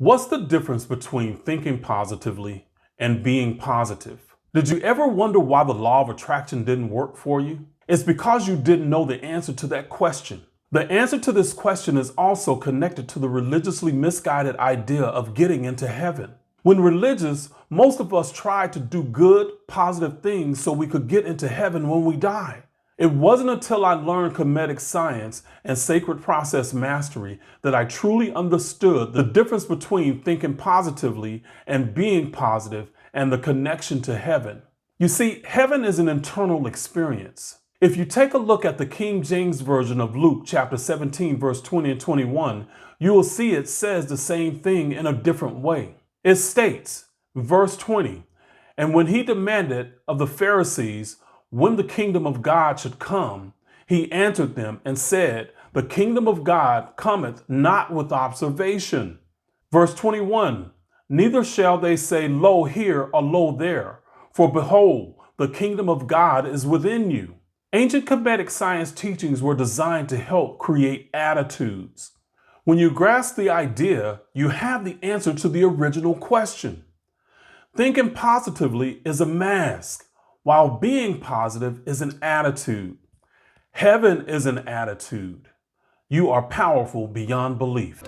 What's the difference between thinking positively and being positive? Did you ever wonder why the law of attraction didn't work for you? It's because you didn't know the answer to that question. The answer to this question is also connected to the religiously misguided idea of getting into heaven. When religious, most of us tried to do good, positive things so we could get into heaven when we die. It wasn't until I learned Kemetic science and sacred process mastery that I truly understood the difference between thinking positively and being positive and the connection to heaven. You see, heaven is an internal experience. If you take a look at the King James Version of Luke chapter 17, verse 20 and 21, you will see it says the same thing in a different way. It states, verse 20, "And when he demanded of the Pharisees when the kingdom of God should come, he answered them and said, the kingdom of God cometh not with observation." Verse 21, "Neither shall they say, lo here or lo there, for behold, the kingdom of God is within you." Ancient Kemetic science teachings were designed to help create attitudes. When you grasp the idea, you have the answer to the original question. Thinking positively is a mask, while being positive is an attitude. Heaven is an attitude. You are powerful beyond belief.